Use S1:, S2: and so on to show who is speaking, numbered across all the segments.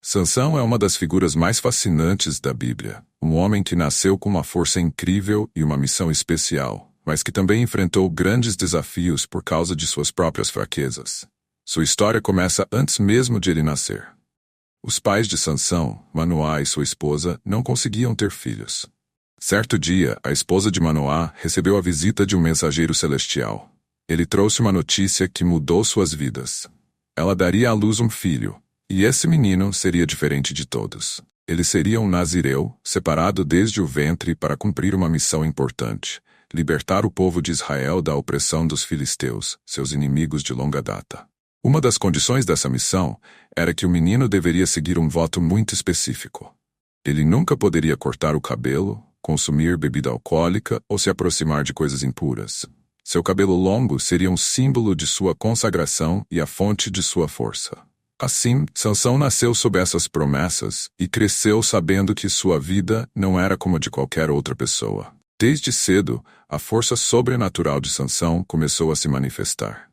S1: Sansão é uma das figuras mais fascinantes da Bíblia. Um homem que nasceu com uma força incrível e uma missão especial, mas que também enfrentou grandes desafios por causa de suas próprias fraquezas. Sua história começa antes mesmo de ele nascer. Os pais de Sansão, Manoá e sua esposa, não conseguiam ter filhos. Certo dia, a esposa de Manoá recebeu a visita de um mensageiro celestial. Ele trouxe uma notícia que mudou suas vidas. Ela daria à luz um filho, e esse menino seria diferente de todos. Ele seria um nazireu, separado desde o ventre para cumprir uma missão importante: libertar o povo de Israel da opressão dos filisteus, seus inimigos de longa data. Uma das condições dessa missão era que o menino deveria seguir um voto muito específico. Ele nunca poderia cortar o cabelo, consumir bebida alcoólica ou se aproximar de coisas impuras. Seu cabelo longo seria um símbolo de sua consagração e a fonte de sua força. Assim, Sansão nasceu sob essas promessas e cresceu sabendo que sua vida não era como a de qualquer outra pessoa. Desde cedo, a força sobrenatural de Sansão começou a se manifestar.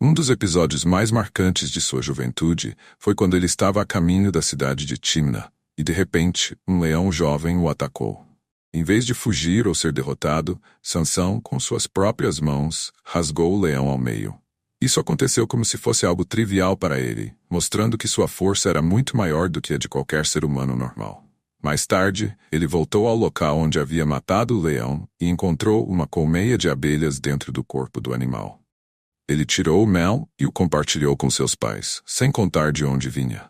S1: Um dos episódios mais marcantes de sua juventude foi quando ele estava a caminho da cidade de Timna, e de repente, um leão jovem o atacou. Em vez de fugir ou ser derrotado, Sansão, com suas próprias mãos, rasgou o leão ao meio. Isso aconteceu como se fosse algo trivial para ele, mostrando que sua força era muito maior do que a de qualquer ser humano normal. Mais tarde, ele voltou ao local onde havia matado o leão e encontrou uma colmeia de abelhas dentro do corpo do animal. Ele tirou o mel e o compartilhou com seus pais, sem contar de onde vinha.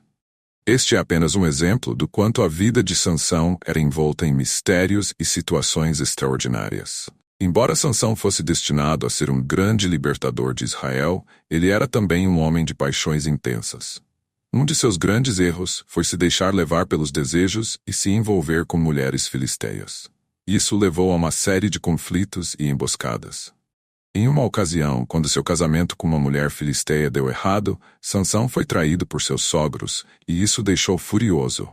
S1: Este é apenas um exemplo do quanto a vida de Sansão era envolta em mistérios e situações extraordinárias. Embora Sansão fosse destinado a ser um grande libertador de Israel, ele era também um homem de paixões intensas. Um de seus grandes erros foi se deixar levar pelos desejos e se envolver com mulheres filisteias. Isso levou a uma série de conflitos e emboscadas. Em uma ocasião, quando seu casamento com uma mulher filisteia deu errado, Sansão foi traído por seus sogros, e isso o deixou furioso.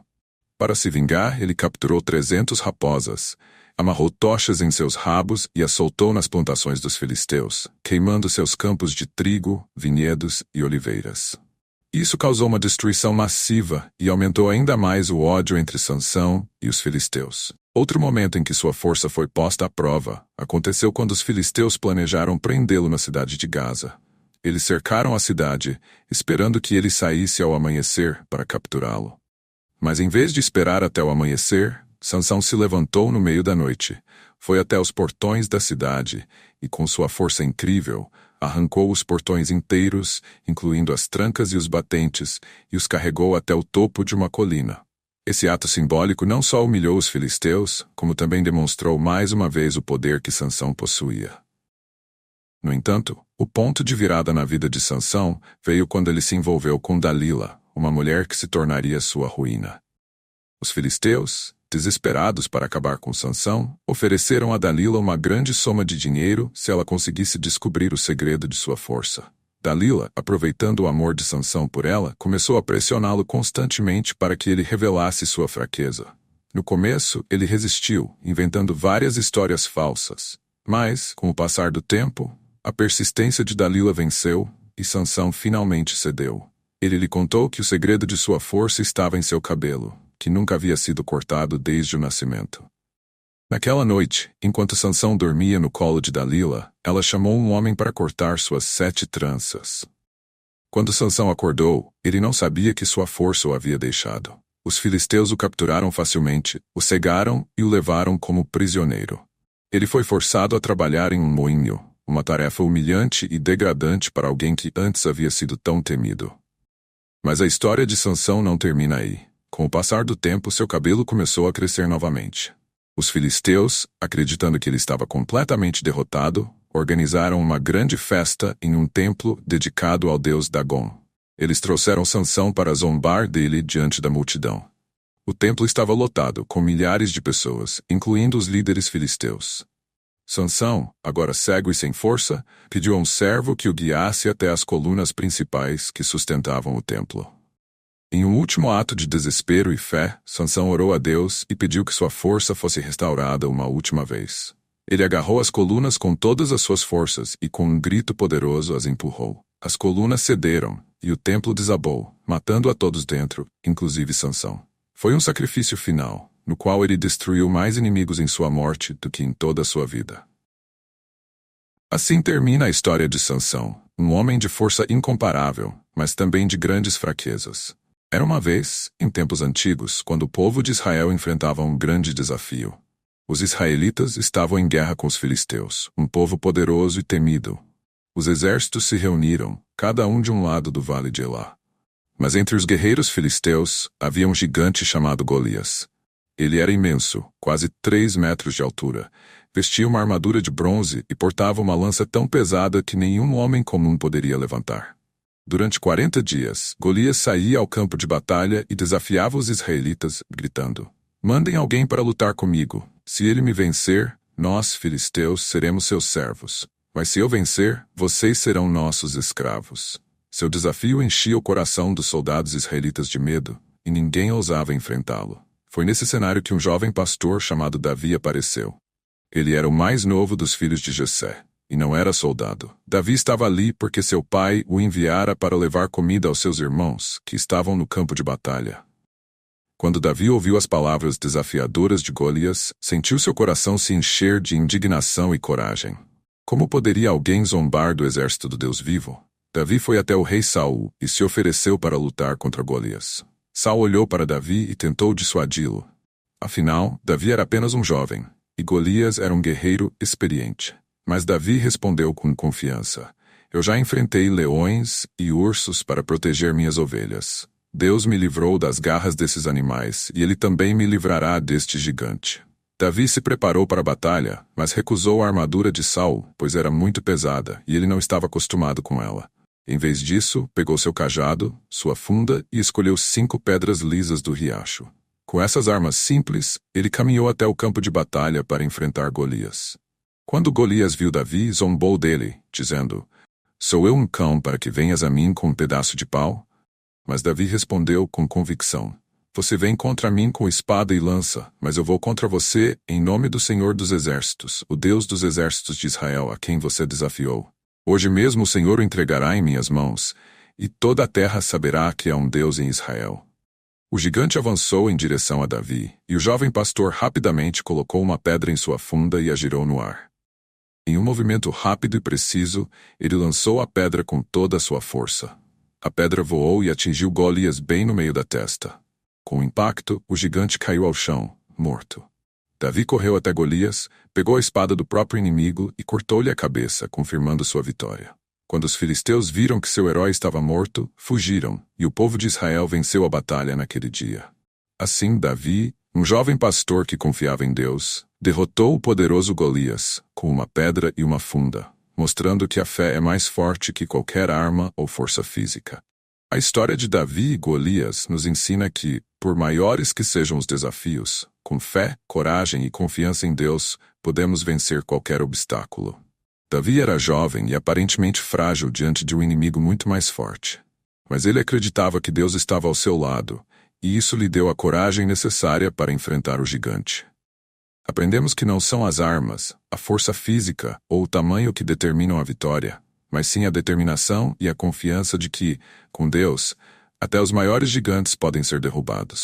S1: Para se vingar, ele capturou 300 raposas, amarrou tochas em seus rabos e as soltou nas plantações dos filisteus, queimando seus campos de trigo, vinhedos e oliveiras. Isso causou uma destruição massiva e aumentou ainda mais o ódio entre Sansão e os filisteus. Outro momento em que sua força foi posta à prova aconteceu quando os filisteus planejaram prendê-lo na cidade de Gaza. Eles cercaram a cidade, esperando que ele saísse ao amanhecer para capturá-lo. Mas em vez de esperar até o amanhecer, Sansão se levantou no meio da noite, foi até os portões da cidade e, com sua força incrível, arrancou os portões inteiros, incluindo as trancas e os batentes, e os carregou até o topo de uma colina. Esse ato simbólico não só humilhou os filisteus, como também demonstrou mais uma vez o poder que Sansão possuía. No entanto, o ponto de virada na vida de Sansão veio quando ele se envolveu com Dalila, uma mulher que se tornaria sua ruína. Os filisteus, desesperados para acabar com Sansão, ofereceram a Dalila uma grande soma de dinheiro se ela conseguisse descobrir o segredo de sua força. Dalila, aproveitando o amor de Sansão por ela, começou a pressioná-lo constantemente para que ele revelasse sua fraqueza. No começo, ele resistiu, inventando várias histórias falsas. Mas, com o passar do tempo, a persistência de Dalila venceu e Sansão finalmente cedeu. Ele lhe contou que o segredo de sua força estava em seu cabelo, que nunca havia sido cortado desde o nascimento. Naquela noite, enquanto Sansão dormia no colo de Dalila, ela chamou um homem para cortar suas 7 tranças. Quando Sansão acordou, ele não sabia que sua força o havia deixado. Os filisteus o capturaram facilmente, o cegaram e o levaram como prisioneiro. Ele foi forçado a trabalhar em um moinho, uma tarefa humilhante e degradante para alguém que antes havia sido tão temido. Mas a história de Sansão não termina aí. Com o passar do tempo, seu cabelo começou a crescer novamente. Os filisteus, acreditando que ele estava completamente derrotado, organizaram uma grande festa em um templo dedicado ao deus Dagon. Eles trouxeram Sansão para zombar dele diante da multidão. O templo estava lotado, com milhares de pessoas, incluindo os líderes filisteus. Sansão, agora cego e sem força, pediu a um servo que o guiasse até as colunas principais que sustentavam o templo. Em um último ato de desespero e fé, Sansão orou a Deus e pediu que sua força fosse restaurada uma última vez. Ele agarrou as colunas com todas as suas forças e com um grito poderoso as empurrou. As colunas cederam, e o templo desabou, matando a todos dentro, inclusive Sansão. Foi um sacrifício final, no qual ele destruiu mais inimigos em sua morte do que em toda a sua vida. Assim termina a história de Sansão, um homem de força incomparável, mas também de grandes fraquezas. Era uma vez, em tempos antigos, quando o povo de Israel enfrentava um grande desafio. Os israelitas estavam em guerra com os filisteus, um povo poderoso e temido. Os exércitos se reuniram, cada um de um lado do vale de Elá. Mas entre os guerreiros filisteus, havia um gigante chamado Golias. Ele era imenso, quase 3 metros de altura, vestia uma armadura de bronze e portava uma lança tão pesada que nenhum homem comum poderia levantar. Durante 40 dias, Golias saía ao campo de batalha e desafiava os israelitas, gritando: "Mandem alguém para lutar comigo. Se ele me vencer, nós, filisteus, seremos seus servos. Mas se eu vencer, vocês serão nossos escravos." Seu desafio enchia o coração dos soldados israelitas de medo, e ninguém ousava enfrentá-lo. Foi nesse cenário que um jovem pastor chamado Davi apareceu. Ele era o mais novo dos filhos de Jessé, e não era soldado. Davi estava ali porque seu pai o enviara para levar comida aos seus irmãos, que estavam no campo de batalha. Quando Davi ouviu as palavras desafiadoras de Golias, sentiu seu coração se encher de indignação e coragem. Como poderia alguém zombar do exército do Deus vivo? Davi foi até o rei Saul e se ofereceu para lutar contra Golias. Saul olhou para Davi e tentou dissuadi-lo. Afinal, Davi era apenas um jovem, e Golias era um guerreiro experiente. Mas Davi respondeu com confiança: "Eu já enfrentei leões e ursos para proteger minhas ovelhas. Deus me livrou das garras desses animais, e ele também me livrará deste gigante." Davi se preparou para a batalha, mas recusou a armadura de Saul, pois era muito pesada, e ele não estava acostumado com ela. Em vez disso, pegou seu cajado, sua funda e escolheu 5 pedras lisas do riacho. Com essas armas simples, ele caminhou até o campo de batalha para enfrentar Golias. Quando Golias viu Davi, zombou dele, dizendo: "Sou eu um cão para que venhas a mim com um pedaço de pau?" Mas Davi respondeu com convicção: "Você vem contra mim com espada e lança, mas eu vou contra você em nome do Senhor dos Exércitos, o Deus dos Exércitos de Israel, a quem você desafiou. Hoje mesmo o Senhor o entregará em minhas mãos, e toda a terra saberá que há um Deus em Israel." O gigante avançou em direção a Davi, e o jovem pastor rapidamente colocou uma pedra em sua funda e a girou no ar. Em um movimento rápido e preciso, ele lançou a pedra com toda a sua força. A pedra voou e atingiu Golias bem no meio da testa. Com o impacto, o gigante caiu ao chão, morto. Davi correu até Golias, pegou a espada do próprio inimigo e cortou-lhe a cabeça, confirmando sua vitória. Quando os filisteus viram que seu herói estava morto, fugiram, e o povo de Israel venceu a batalha naquele dia. Assim, Davi, um jovem pastor que confiava em Deus, derrotou o poderoso Golias com uma pedra e uma funda, mostrando que a fé é mais forte que qualquer arma ou força física. A história de Davi e Golias nos ensina que, por maiores que sejam os desafios, com fé, coragem e confiança em Deus, podemos vencer qualquer obstáculo. Davi era jovem e aparentemente frágil diante de um inimigo muito mais forte. Mas ele acreditava que Deus estava ao seu lado, e isso lhe deu a coragem necessária para enfrentar o gigante. Aprendemos que não são as armas, a força física ou o tamanho que determinam a vitória, mas sim a determinação e a confiança de que, com Deus, até os maiores gigantes podem ser derrubados.